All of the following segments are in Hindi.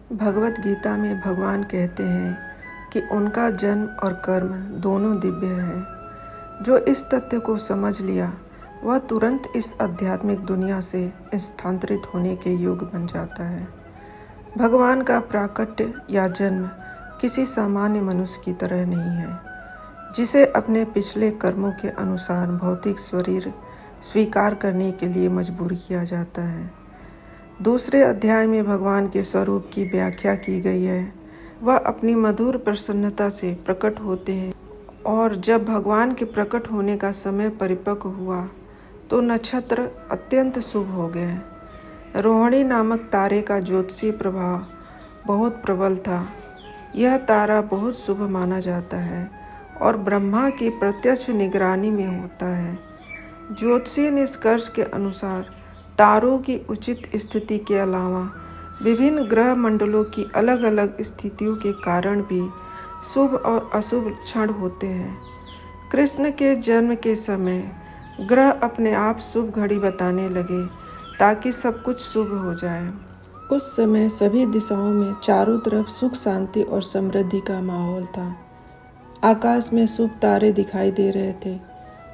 भगवत गीता में भगवान कहते हैं कि उनका जन्म और कर्म दोनों दिव्य है। जो इस तथ्य को समझ लिया वह तुरंत इस आध्यात्मिक दुनिया से स्थानांतरित होने के योग्य बन जाता है। भगवान का प्राकट्य या जन्म किसी सामान्य मनुष्य की तरह नहीं है, जिसे अपने पिछले कर्मों के अनुसार भौतिक शरीर स्वीकार करने के लिए मजबूर किया जाता है। दूसरे अध्याय में भगवान के स्वरूप की व्याख्या की गई है। वह अपनी मधुर प्रसन्नता से प्रकट होते हैं और जब भगवान के प्रकट होने का समय परिपक्व हुआ तो नक्षत्र अत्यंत शुभ हो गए। रोहिणी नामक तारे का ज्योतिषीय प्रभाव बहुत प्रबल था। यह तारा बहुत शुभ माना जाता है और ब्रह्मा की प्रत्यक्ष निगरानी में होता है। ज्योतिषीय निष्कर्ष के अनुसार तारों की उचित स्थिति के अलावा विभिन्न ग्रह मंडलों की अलग अलग स्थितियों के कारण भी शुभ और अशुभ क्षण होते हैं। कृष्ण के जन्म के समय ग्रह अपने आप शुभ घड़ी बताने लगे ताकि सब कुछ शुभ हो जाए। उस समय सभी दिशाओं में चारों तरफ सुख, शांति और समृद्धि का माहौल था। आकाश में शुभ तारे दिखाई दे रहे थे,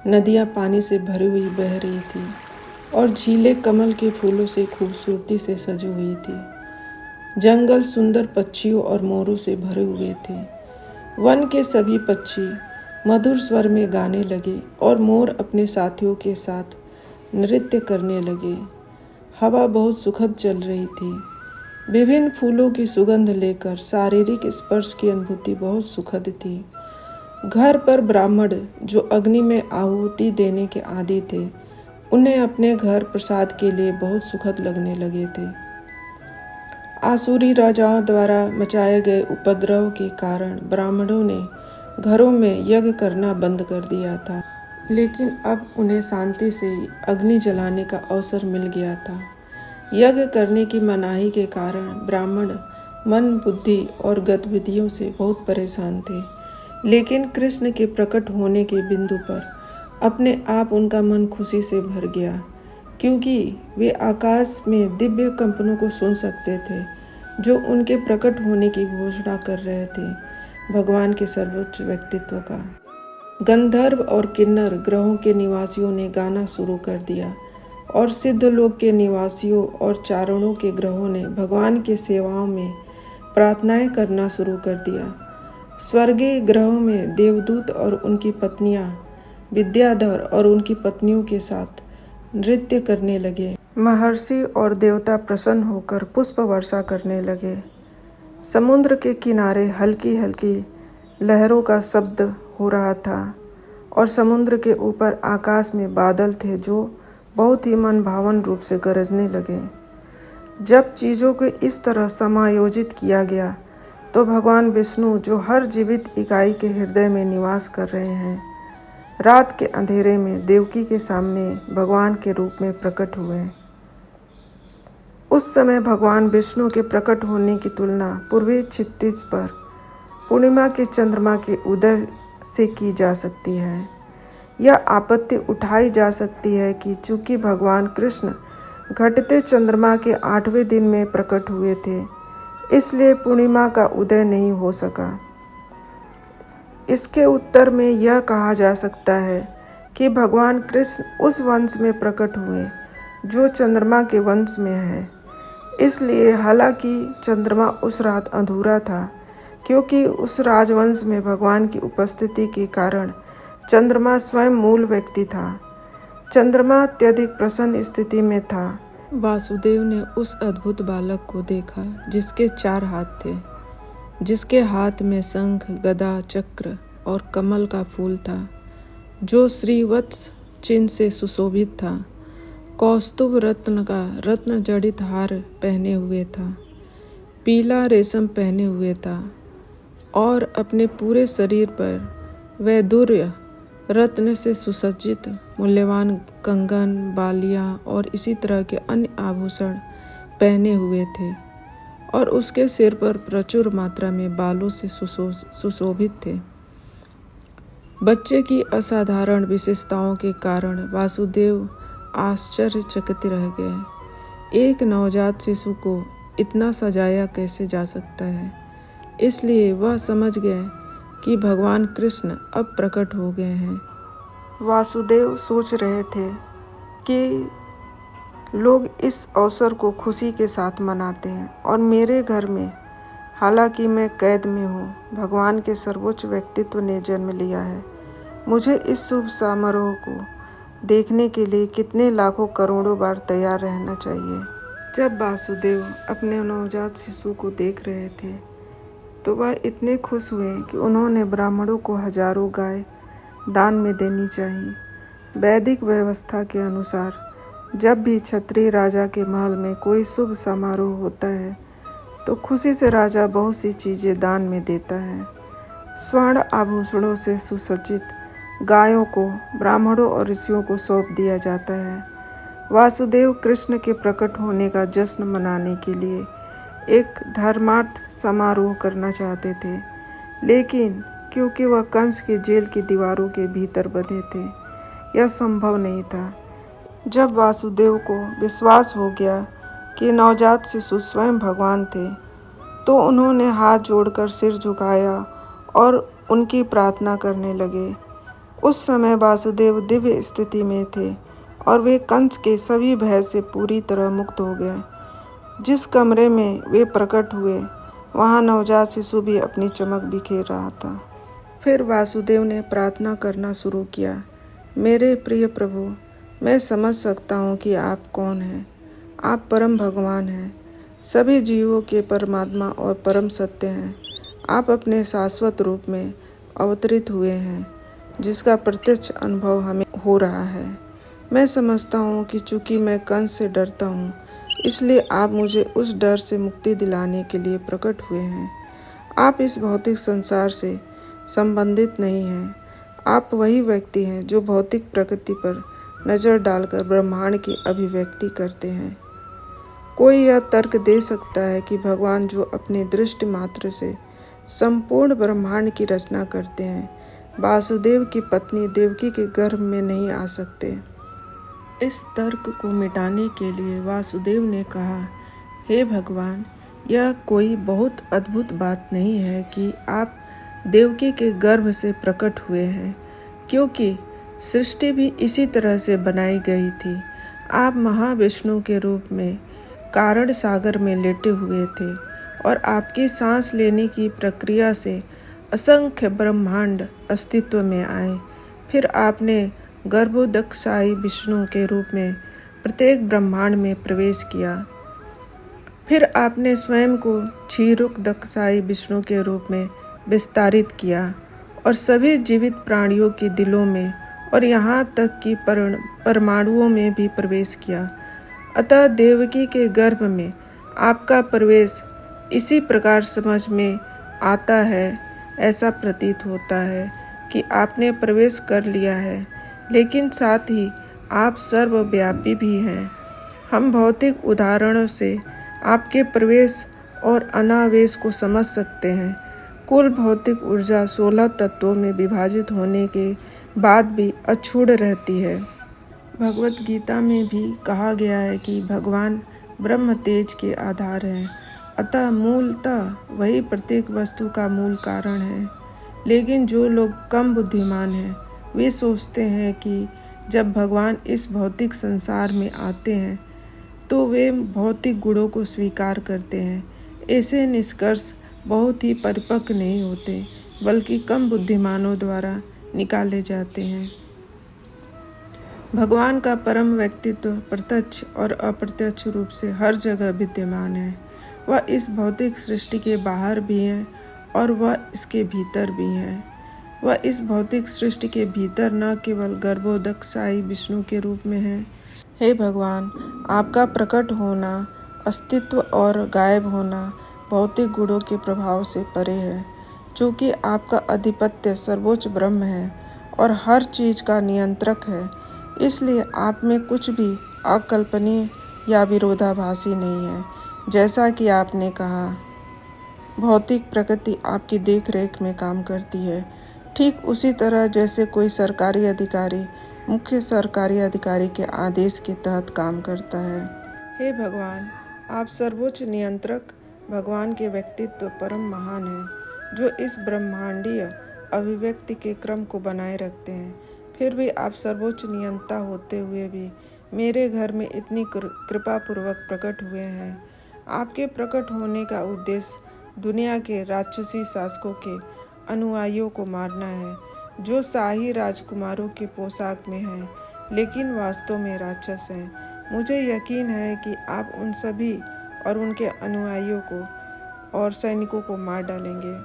नदियाँ पानी से भरी हुई बह रही थी और झीलें कमल के फूलों से खूबसूरती से सजी हुई थी। जंगल सुंदर पक्षियों और मोरों से भरे हुए थे। वन के सभी पक्षी मधुर स्वर में गाने लगे और मोर अपने साथियों के साथ नृत्य करने लगे। हवा बहुत सुखद चल रही थी। विभिन्न फूलों की सुगंध लेकर शारीरिक स्पर्श की अनुभूति बहुत सुखद थी। घर पर ब्राह्मण जो अग्नि में आहुति देने के आदी थे, उन्हें अपने घर प्रसाद के लिए बहुत सुखद लगने लगे थे। आसुरी राजाओं द्वारा मचाए गए उपद्रव के कारण ब्राह्मणों ने घरों में यज्ञ करना बंद कर दिया था, लेकिन अब उन्हें शांति से अग्नि जलाने का अवसर मिल गया था। यज्ञ करने की मनाही के कारण ब्राह्मण मन, बुद्धि और गतिविधियों से बहुत परेशान थे, लेकिन कृष्ण के प्रकट होने के बिंदु पर अपने आप उनका मन खुशी से भर गया, क्योंकि वे आकाश में दिव्य कंपनों को सुन सकते थे जो उनके प्रकट होने की घोषणा कर रहे थे। भगवान के सर्वोच्च व्यक्तित्व का गंधर्व और किन्नर ग्रहों के निवासियों ने गाना शुरू कर दिया और सिद्धलोक के निवासियों और चारणों के ग्रहों ने भगवान की सेवाओं में प्रार्थनाएं करना शुरू कर दिया। स्वर्गीय ग्रहों में देवदूत और उनकी पत्नियां विद्याधर और उनकी पत्नियों के साथ नृत्य करने लगे। महर्षि और देवता प्रसन्न होकर पुष्प वर्षा करने लगे। समुद्र के किनारे हल्की हल्की लहरों का शब्द हो रहा था और समुद्र के ऊपर आकाश में बादल थे जो बहुत ही मनभावन रूप से गरजने लगे। जब चीज़ों को इस तरह समायोजित किया गया तो भगवान विष्णु, जो हर जीवित इकाई के हृदय में निवास कर रहे हैं, रात के अंधेरे में देवकी के सामने भगवान के रूप में प्रकट हुए। उस समय भगवान विष्णु के प्रकट होने की तुलना पूर्वी क्षितिज पर पूर्णिमा के चंद्रमा के उदय से की जा सकती है। यह आपत्ति उठाई जा सकती है कि चूंकि भगवान कृष्ण घटते चंद्रमा के 8वें दिन में प्रकट हुए थे, इसलिए पूर्णिमा का उदय नहीं हो सका। इसके उत्तर में यह कहा जा सकता है कि भगवान कृष्ण उस वंश में प्रकट हुए जो चंद्रमा के वंश में है। इसलिए हालांकि चंद्रमा उस रात अधूरा था, क्योंकि उस राजवंश में भगवान की उपस्थिति के कारण चंद्रमा स्वयं मूल व्यक्ति था। चंद्रमा अत्यधिक प्रसन्न स्थिति में था। वासुदेव ने उस अद्भुत बालक को देखा जिसके 4 हाथ थे, जिसके हाथ में शंख, गदा, चक्र और कमल का फूल था, जो श्रीवत्स चिन्ह से सुशोभित था। कौस्तुभ रत्न का रत्न जड़ित हार पहने हुए था, पीला रेशम पहने हुए था और अपने पूरे शरीर पर वैदुर्य रत्न से सुसज्जित मूल्यवान कंगन, बालियां और इसी तरह के अन्य आभूषण पहने हुए थे और उसके सिर पर प्रचुर मात्रा में बालों से सुशोभित थे। बच्चे की असाधारण विशेषताओं के कारण वासुदेव आश्चर्यचकित रह गए। एक नवजात शिशु को इतना सजाया कैसे जा सकता है। इसलिए वह समझ गए कि भगवान कृष्ण अब प्रकट हो गए हैं। वासुदेव सोच रहे थे कि लोग इस अवसर को खुशी के साथ मनाते हैं और मेरे घर में, हालांकि मैं कैद में हूँ, भगवान के सर्वोच्च व्यक्तित्व ने जन्म लिया है। मुझे इस शुभ समारोह को देखने के लिए कितने लाखों करोड़ों बार तैयार रहना चाहिए। जब वासुदेव अपने नवजात शिशु को देख रहे थे तो वह इतने खुश हुए कि उन्होंने ब्राह्मणों को हजारों गाय दान में देनी चाहिए। वैदिक व्यवस्था के अनुसार जब भी क्षत्रिय राजा के महल में कोई शुभ समारोह होता है तो खुशी से राजा बहुत सी चीज़ें दान में देता है। स्वर्ण आभूषणों से सुसज्जित गायों को ब्राह्मणों और ऋषियों को सौंप दिया जाता है। वासुदेव कृष्ण के प्रकट होने का जश्न मनाने के लिए एक धर्मार्थ समारोह करना चाहते थे, लेकिन क्योंकि वह कंस के जेल की दीवारों के भीतर बंधे थे, यह संभव नहीं था। जब वासुदेव को विश्वास हो गया कि नवजात शिशु स्वयं भगवान थे, तो उन्होंने हाथ जोड़कर सिर झुकाया और उनकी प्रार्थना करने लगे। उस समय वासुदेव दिव्य स्थिति में थे और वे कंस के सभी भय से पूरी तरह मुक्त हो गए। जिस कमरे में वे प्रकट हुए, वहाँ नवजात शिशु भी अपनी चमक बिखेर रहा था। फिर वासुदेव ने प्रार्थना करना शुरू किया। मेरे प्रिय प्रभु, मैं समझ सकता हूँ कि आप कौन हैं। आप परम भगवान हैं, सभी जीवों के परमात्मा और परम सत्य हैं। आप अपने शाश्वत रूप में अवतरित हुए हैं, जिसका प्रत्यक्ष अनुभव हमें हो रहा है। मैं समझता हूँ कि चूंकि मैं कंस से डरता हूँ, इसलिए आप मुझे उस डर से मुक्ति दिलाने के लिए प्रकट हुए हैं। आप इस भौतिक संसार से संबंधित नहीं हैं। आप वही व्यक्ति हैं जो भौतिक प्रकृति पर नज़र डालकर ब्रह्मांड की अभिव्यक्ति करते हैं। कोई यह तर्क दे सकता है कि भगवान जो अपनी दृष्टि मात्र से संपूर्ण ब्रह्मांड की रचना करते हैं, वासुदेव की पत्नी देवकी के गर्भ में नहीं आ सकते। इस तर्क को मिटाने के लिए वासुदेव ने कहा, हे भगवान, यह कोई बहुत अद्भुत बात नहीं है कि आप देवकी के गर्भ से प्रकट हुए हैं, क्योंकि सृष्टि भी इसी तरह से बनाई गई थी। आप महाविष्णु के रूप में कारण सागर में लेटे हुए थे और आपकी सांस लेने की प्रक्रिया से असंख्य ब्रह्मांड अस्तित्व में आए। फिर आपने गर्भोदकशायी विष्णु के रूप में प्रत्येक ब्रह्मांड में प्रवेश किया। फिर आपने स्वयं को क्षीरोदकशायी विष्णु के रूप में विस्तारित किया और सभी जीवित प्राणियों के दिलों में और यहाँ तक कि परमाणुओं में भी प्रवेश किया। अतः देवकी के गर्भ में आपका प्रवेश इसी प्रकार समझ में आता है। ऐसा प्रतीत होता है कि आपने प्रवेश कर लिया है, लेकिन साथ ही आप सर्वव्यापी भी हैं। हम भौतिक उदाहरणों से आपके प्रवेश और अनावेश को समझ सकते हैं। कुल भौतिक ऊर्जा 16 तत्वों में विभाजित होने के बाद भी अछूड़ रहती है। भगवत गीता में भी कहा गया है कि भगवान ब्रह्म तेज के आधार हैं, अतः मूलतः वही प्रत्येक वस्तु का मूल कारण है। लेकिन जो लोग कम बुद्धिमान हैं, वे सोचते हैं कि जब भगवान इस भौतिक संसार में आते हैं तो वे भौतिक गुणों को स्वीकार करते हैं। ऐसे निष्कर्ष बहुत ही परिपक्व नहीं होते, बल्कि कम बुद्धिमानों द्वारा निकाले जाते हैं। भगवान का परम व्यक्तित्व प्रत्यक्ष और अप्रत्यक्ष रूप से हर जगह विद्यमान है। वह इस भौतिक सृष्टि के बाहर भी है और वह इसके भीतर भी है। वह इस भौतिक सृष्टि के भीतर न केवल गर्भोदकशायी विष्णु के रूप में है। हे भगवान, आपका प्रकट होना, अस्तित्व और गायब होना भौतिक गुणों के प्रभाव से परे है। चूँकि आपका अधिपत्य सर्वोच्च ब्रह्म है और हर चीज़ का नियंत्रक है, इसलिए आप में कुछ भी अकल्पनीय या विरोधाभासी नहीं है। जैसा कि आपने कहा, भौतिक प्रकृति आपकी देखरेख में काम करती है, ठीक उसी तरह जैसे कोई सरकारी अधिकारी मुख्य सरकारी अधिकारी के आदेश के तहत काम करता है। हे भगवान, आप सर्वोच्च नियंत्रक भगवान के व्यक्तित्व परम महान हैं, जो इस ब्रह्मांडीय अभिव्यक्ति के क्रम को बनाए रखते हैं। फिर भी आप सर्वोच्च नियंता होते हुए भी मेरे घर में इतनी कृपापूर्वक प्रकट हुए हैं। आपके प्रकट होने का उद्देश्य दुनिया के राक्षसी शासकों के अनुयायियों को मारना है, जो शाही राजकुमारों के पोशाक में हैं, लेकिन वास्तव में राक्षस हैं। मुझे यकीन है कि आप उन सभी और उनके अनुयायियों को और सैनिकों को मार डालेंगे।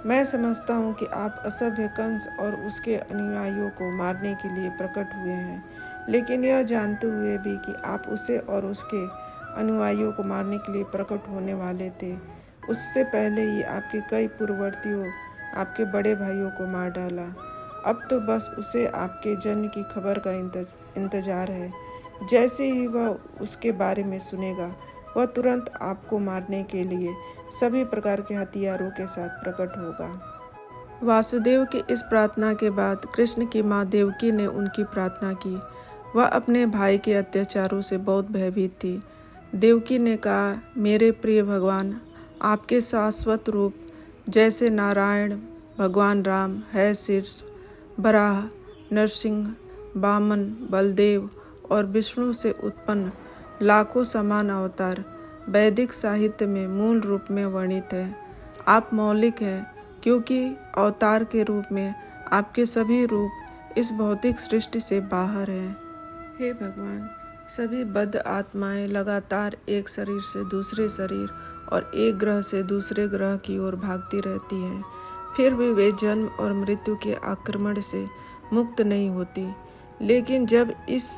मैं समझता हूँ कि आप असभ्य कंस और उसके अनुयायियों को मारने के लिए प्रकट हुए हैं, लेकिन यह जानते हुए भी कि आप उसे और उसके अनुयायियों को मारने के लिए प्रकट होने वाले थे, उससे पहले ही आपके कई पूर्ववर्तियों आपके बड़े भाइयों को मार डाला। अब तो बस उसे आपके जन्म की खबर का इंतजार है। जैसे ही वह उसके बारे में सुनेगा, वह तुरंत आपको मारने के लिए सभी प्रकार के हथियारों के साथ प्रकट होगा। वासुदेव की इस प्रार्थना के बाद कृष्ण की माँ देवकी ने उनकी प्रार्थना की। वह अपने भाई के अत्याचारों से बहुत भयभीत थी। देवकी ने कहा, मेरे प्रिय भगवान, आपके शाश्वत रूप जैसे नारायण, भगवान राम है, शीर्ष बराह, नरसिंह, वामन, बलदेव और विष्णु से उत्पन्न लाखों समान अवतार वैदिक साहित्य में मूल रूप में वर्णित है। आप मौलिक हैं, क्योंकि अवतार के रूप में आपके सभी रूप इस भौतिक सृष्टि से बाहर हैं। हे भगवान, सभी बद्ध आत्माएं लगातार एक शरीर से दूसरे शरीर और एक ग्रह से दूसरे ग्रह की ओर भागती रहती हैं, फिर भी वे जन्म और मृत्यु के आक्रमण से मुक्त नहीं होती। लेकिन जब इस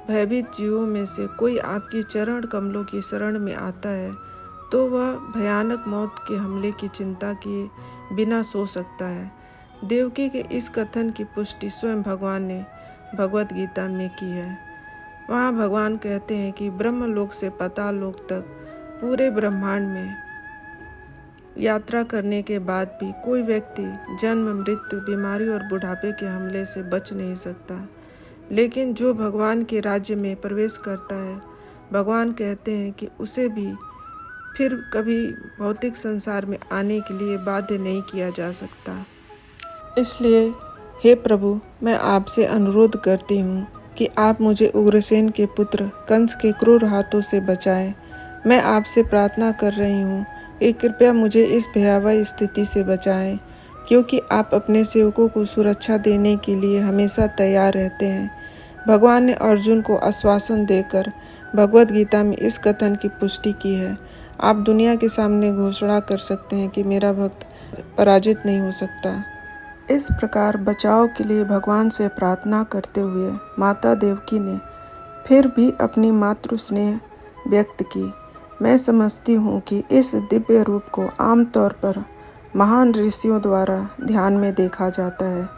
भयभीत जीवों में से कोई आपकी चरण कमलों की शरण में आता है, तो वह भयानक मौत के हमले की चिंता किए बिना सो सकता है। देवकी के इस कथन की पुष्टि स्वयं भगवान ने भगवत गीता में की है। वहाँ भगवान कहते हैं कि ब्रह्मलोक से पाताल लोक तक पूरे ब्रह्मांड में यात्रा करने के बाद भी कोई व्यक्ति जन्म, मृत्यु, बीमारी और बुढ़ापे के हमले से बच नहीं सकता। लेकिन जो भगवान के राज्य में प्रवेश करता है, भगवान कहते हैं कि उसे भी फिर कभी भौतिक संसार में आने के लिए बाध्य नहीं किया जा सकता। इसलिए हे प्रभु, मैं आपसे अनुरोध करती हूँ कि आप मुझे उग्रसेन के पुत्र कंस के क्रूर हाथों से बचाएं। मैं आपसे प्रार्थना कर रही हूँ कि कृपया मुझे इस भयावह स्थिति से बचाएं, क्योंकि आप अपने सेवकों को सुरक्षा देने के लिए हमेशा तैयार रहते हैं। भगवान ने अर्जुन को आश्वासन देकर भगवत गीता में इस कथन की पुष्टि की है। आप दुनिया के सामने घोषणा कर सकते हैं कि मेरा भक्त पराजित नहीं हो सकता। इस प्रकार बचाव के लिए भगवान से प्रार्थना करते हुए माता देवकी ने फिर भी अपनी मातृ स्नेह व्यक्त की। मैं समझती हूँ कि इस दिव्य रूप को आमतौर पर महान ऋषियों द्वारा ध्यान में देखा जाता है,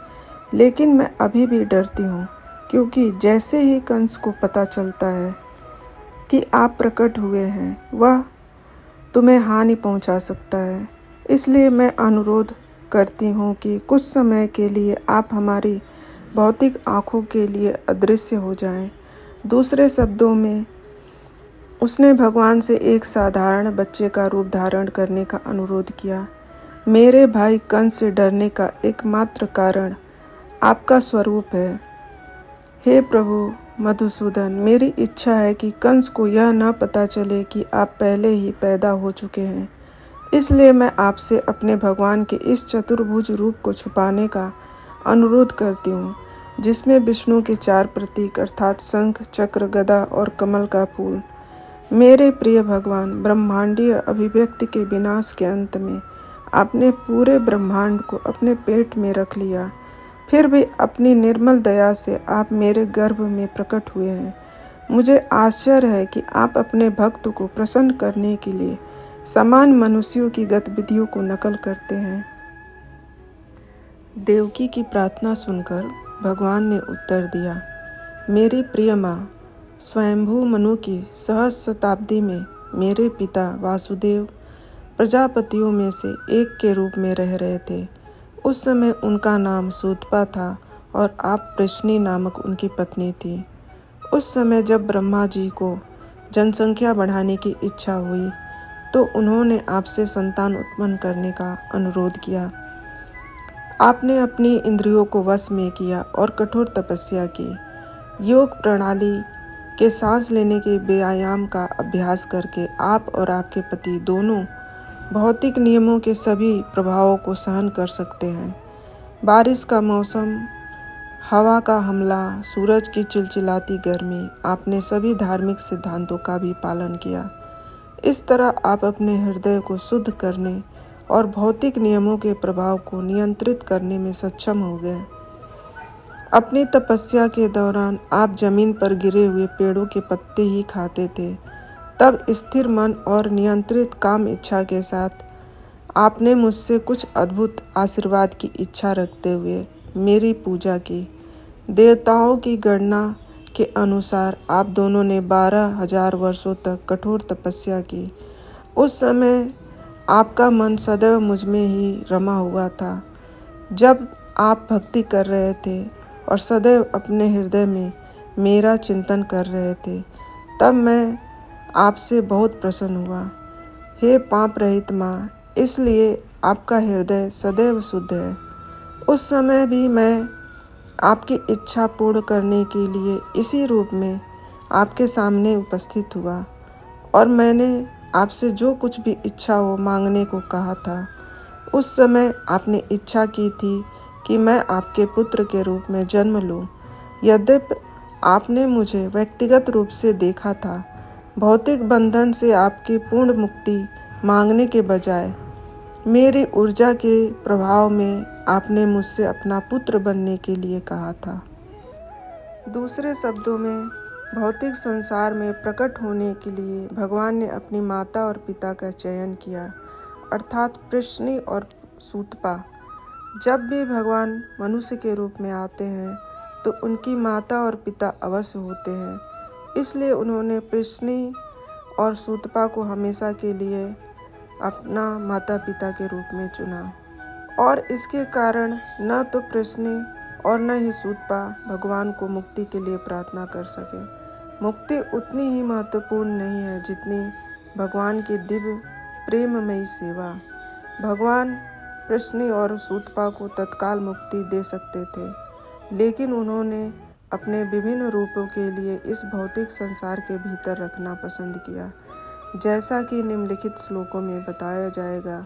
लेकिन मैं अभी भी डरती हूँ, क्योंकि जैसे ही कंस को पता चलता है कि आप प्रकट हुए हैं, वह तुम्हें हानि पहुँचा सकता है। इसलिए मैं अनुरोध करती हूँ कि कुछ समय के लिए आप हमारी भौतिक आँखों के लिए अदृश्य हो जाएं। दूसरे शब्दों में, उसने भगवान से एक साधारण बच्चे का रूप धारण करने का अनुरोध किया। मेरे भाई कंस से डरने का एकमात्र कारण आपका स्वरूप है। हे प्रभु मधुसूदन, मेरी इच्छा है कि कंस को यह न पता चले कि आप पहले ही पैदा हो चुके हैं। इसलिए मैं आपसे अपने भगवान के इस चतुर्भुज रूप को छुपाने का अनुरोध करती हूँ, जिसमें विष्णु के 4 प्रतीक अर्थात शंख, चक्र, गदा और कमल का फूल। मेरे प्रिय भगवान, ब्रह्मांडीय अभिव्यक्ति के विनाश के अंत में आपने पूरे ब्रह्मांड को अपने पेट में रख लिया, फिर भी अपनी निर्मल दया से आप मेरे गर्भ में प्रकट हुए हैं। मुझे आश्चर्य है कि आप अपने भक्त को प्रसन्न करने के लिए समान मनुष्यों की गतिविधियों को नकल करते हैं। देवकी की प्रार्थना सुनकर भगवान ने उत्तर दिया, मेरी प्रिय माँ, स्वयंभू मनु की सहस्र शताब्दी में मेरे पिता वासुदेव प्रजापतियों में से एक के रूप में रह रहे थे। उस समय उनका नाम सूतपा था और आप प्रश्नी नामक उनकी पत्नी थी। उस समय जब ब्रह्मा जी को जनसंख्या बढ़ाने की इच्छा हुई तो उन्होंने आपसे संतान उत्पन्न करने का अनुरोध किया। आपने अपनी इंद्रियों को वश में किया और कठोर तपस्या की। योग प्रणाली के सांस लेने के व्यायाम का अभ्यास करके आप और आपके पति दोनों भौतिक नियमों के सभी प्रभावों को सहन कर सकते हैं। बारिश का मौसम, हवा का हमला, सूरज की चिलचिलाती गर्मी, आपने सभी धार्मिक सिद्धांतों का भी पालन किया। इस तरह आप अपने हृदय को शुद्ध करने और भौतिक नियमों के प्रभाव को नियंत्रित करने में सक्षम हो गए। अपनी तपस्या के दौरान आप जमीन पर गिरे हुए पेड़ों के पत्ते ही खाते थे। तब स्थिर मन और नियंत्रित काम इच्छा के साथ आपने मुझसे कुछ अद्भुत आशीर्वाद की इच्छा रखते हुए मेरी पूजा की। देवताओं की गणना के अनुसार आप दोनों ने 12,000 वर्षों तक कठोर तपस्या की। उस समय आपका मन सदैव मुझ में ही रमा हुआ था। जब आप भक्ति कर रहे थे और सदैव अपने हृदय में मेरा चिंतन कर रहे थे, तब मैं आपसे बहुत प्रसन्न हुआ। हे पाप रहित माँ, इसलिए आपका हृदय सदैव शुद्ध है। उस समय भी मैं आपकी इच्छा पूर्ण करने के लिए इसी रूप में आपके सामने उपस्थित हुआ और मैंने आपसे जो कुछ भी इच्छा हो मांगने को कहा था। उस समय आपने इच्छा की थी कि मैं आपके पुत्र के रूप में जन्म लूं। यद्यपि आपने मुझे व्यक्तिगत रूप से देखा था, भौतिक बंधन से आपकी पूर्ण मुक्ति मांगने के बजाय मेरी ऊर्जा के प्रभाव में आपने मुझसे अपना पुत्र बनने के लिए कहा था। दूसरे शब्दों में, भौतिक संसार में प्रकट होने के लिए भगवान ने अपनी माता और पिता का चयन किया, अर्थात पृश्नि और सूतपा। जब भी भगवान मनुष्य के रूप में आते हैं तो उनकी माता और पिता अवश्य होते हैं। इसलिए उन्होंने पृश्नि और सूतपा को हमेशा के लिए अपना माता पिता के रूप में चुना और इसके कारण न तो पृश्नि और न ही सूतपा भगवान को मुक्ति के लिए प्रार्थना कर सके। मुक्ति उतनी ही महत्वपूर्ण नहीं है जितनी भगवान की दिव्य प्रेममयी सेवा। भगवान पृश्नि और सूतपा को तत्काल मुक्ति दे सकते थे, लेकिन उन्होंने अपने विभिन्न रूपों के लिए इस भौतिक संसार के भीतर रखना पसंद किया। जैसा कि निम्नलिखित श्लोकों में बताया जाएगा,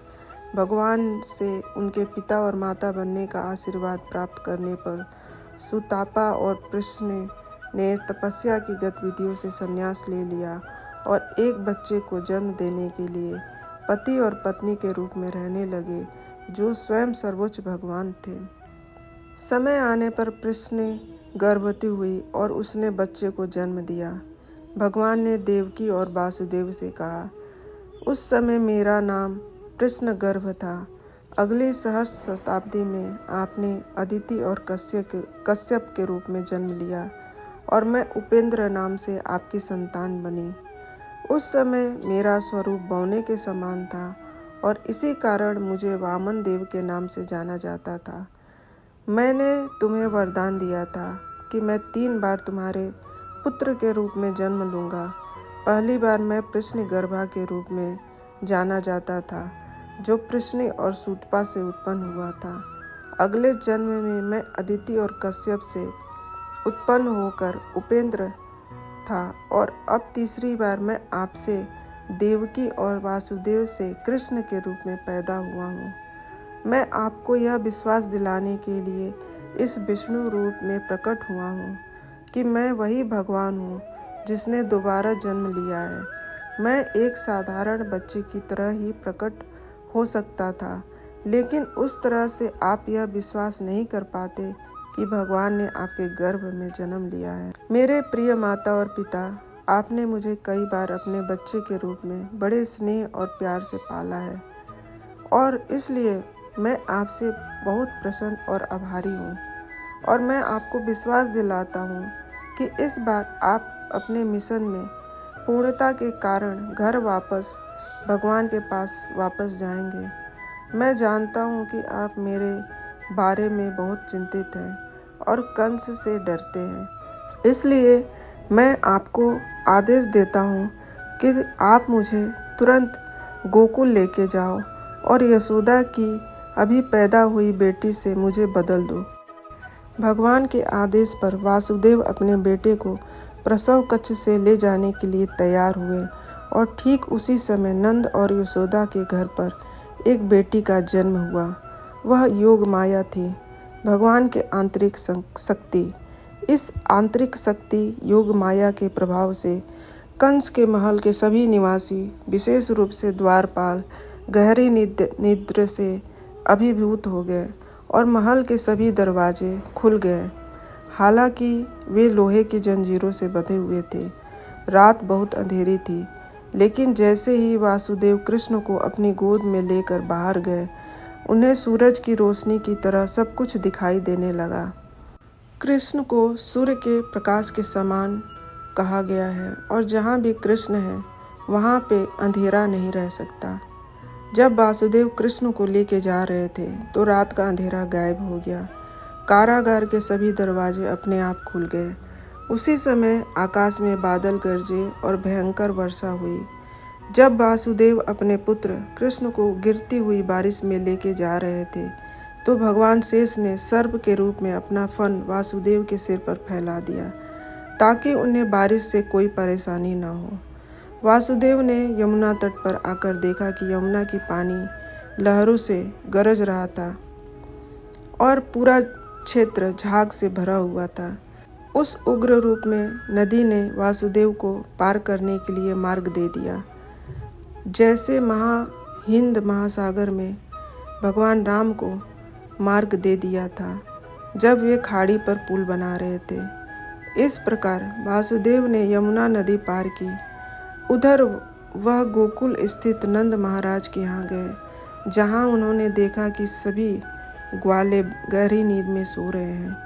भगवान से उनके पिता और माता बनने का आशीर्वाद प्राप्त करने पर सूतपा और पृश्नि ने तपस्या की गतिविधियों से संन्यास ले लिया और एक बच्चे को जन्म देने के लिए पति और पत्नी के रूप में रहने लगे, जो स्वयं सर्वोच्च भगवान थे। समय आने पर पृश्नि गर्भवती हुई और उसने बच्चे को जन्म दिया। भगवान ने देवकी और वासुदेव से कहा, उस समय मेरा नाम कृष्ण गर्भ था। अगली सहस्र शताब्दी में आपने अदिति और कश्यप के रूप में जन्म लिया और मैं उपेंद्र नाम से आपकी संतान बनी। उस समय मेरा स्वरूप बौने के समान था और इसी कारण मुझे वामन देव के नाम से जाना जाता था। मैंने तुम्हें वरदान दिया था कि मैं 3 बार तुम्हारे पुत्र के रूप में जन्म लूँगा। पहली बार मैं पृश्नि गर्भा के रूप में जाना जाता था, जो पृश्नि और सूतपा से उत्पन्न हुआ था। अगले जन्म में मैं अदिति और कश्यप से उत्पन्न होकर उपेंद्र था और अब तीसरी बार मैं आपसे देवकी और वासुदेव से कृष्ण के रूप में पैदा हुआ हूँ। मैं आपको यह विश्वास दिलाने के लिए इस विष्णु रूप में प्रकट हुआ हूँ कि मैं वही भगवान हूँ जिसने दोबारा जन्म लिया है। मैं एक साधारण बच्चे की तरह ही प्रकट हो सकता था, लेकिन उस तरह से आप यह विश्वास नहीं कर पाते कि भगवान ने आपके गर्भ में जन्म लिया है। मेरे प्रिय माता और पिता, आपने मुझे कई बार अपने बच्चे के रूप में बड़े स्नेह और प्यार से पाला है और इसलिए मैं आपसे बहुत प्रसन्न और आभारी हूँ और मैं आपको विश्वास दिलाता हूँ कि इस बार आप अपने मिशन में पूर्णता के कारण घर वापस भगवान के पास वापस जाएंगे। मैं जानता हूँ कि आप मेरे बारे में बहुत चिंतित हैं और कंस से डरते हैं, इसलिए मैं आपको आदेश देता हूँ कि आप मुझे तुरंत गोकुल लेके जाओ और यशोदा की अभी पैदा हुई बेटी से मुझे बदल दो। भगवान के आदेश पर वासुदेव अपने बेटे को प्रसव कक्ष से ले जाने के लिए तैयार हुए और ठीक उसी समय नंद और यशोदा के घर पर एक बेटी का जन्म हुआ। वह योग माया थी, भगवान के आंतरिक शक्ति। इस आंतरिक शक्ति योग माया के प्रभाव से कंस के महल के सभी निवासी, विशेष रूप से द्वारपाल, गहरी निद्र से अभिभूत हो गए और महल के सभी दरवाजे खुल गए। हालांकि वे लोहे की जंजीरों से बंधे हुए थे। रात बहुत अंधेरी थी, लेकिन जैसे ही वासुदेव कृष्ण को अपनी गोद में लेकर बाहर गए, उन्हें सूरज की रोशनी की तरह सब कुछ दिखाई देने लगा। कृष्ण को सूर्य के प्रकाश के समान कहा गया है और जहाँ भी कृष्ण है वहाँ पे अंधेरा नहीं रह सकता। जब वासुदेव कृष्ण को लेके जा रहे थे तो रात का अंधेरा गायब हो गया। कारागार के सभी दरवाजे अपने आप खुल गए। उसी समय आकाश में बादल गरजे और भयंकर वर्षा हुई। जब वासुदेव अपने पुत्र कृष्ण को गिरती हुई बारिश में लेके जा रहे थे तो भगवान शेष ने सर्प के रूप में अपना फन वासुदेव के सिर पर फैला दिया ताकि उन्हें बारिश से कोई परेशानी न हो। वासुदेव ने यमुना तट पर आकर देखा कि यमुना की पानी लहरों से गरज रहा था और पूरा क्षेत्र झाग से भरा हुआ था। उस उग्र रूप में नदी ने वासुदेव को पार करने के लिए मार्ग दे दिया, जैसे हिंद महासागर में भगवान राम को मार्ग दे दिया था जब वे खाड़ी पर पुल बना रहे थे। इस प्रकार वासुदेव ने यमुना नदी पार की। उधर वह गोकुल स्थित नंद महाराज के यहाँ गए, जहाँ उन्होंने देखा कि सभी ग्वाले गहरी नींद में सो रहे हैं।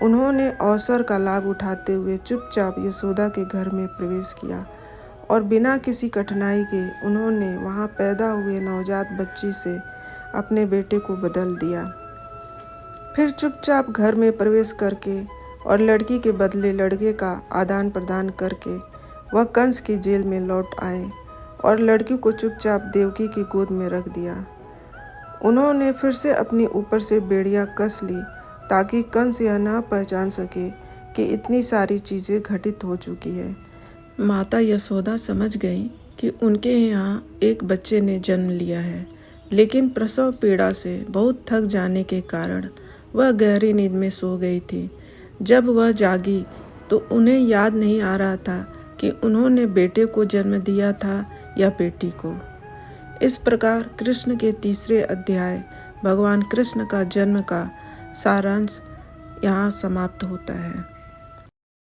उन्होंने अवसर का लाभ उठाते हुए चुपचाप यशोदा के घर में प्रवेश किया और बिना किसी कठिनाई के उन्होंने वहाँ पैदा हुए नवजात बच्ची से अपने बेटे को बदल दिया। फिर चुपचाप घर में प्रवेश करके और लड़की के बदले लड़के का आदान प्रदान करके वह कंस की जेल में लौट आए और लड़की को चुपचाप देवकी की गोद में रख दिया। उन्होंने फिर से अपनी ऊपर से बेड़ियां कस ली ताकि कंस यह न पहचान सके कि इतनी सारी चीज़ें घटित हो चुकी है। माता यशोदा समझ गई कि उनके यहाँ एक बच्चे ने जन्म लिया है, लेकिन प्रसव पीड़ा से बहुत थक जाने के कारण वह गहरी नींद में सो गई थी। जब वह जागी तो उन्हें याद नहीं आ रहा था कि उन्होंने बेटे को जन्म दिया था या बेटी को। इस प्रकार कृष्ण के तीसरे अध्याय भगवान कृष्ण का जन्म का सारांश यहाँ समाप्त होता है।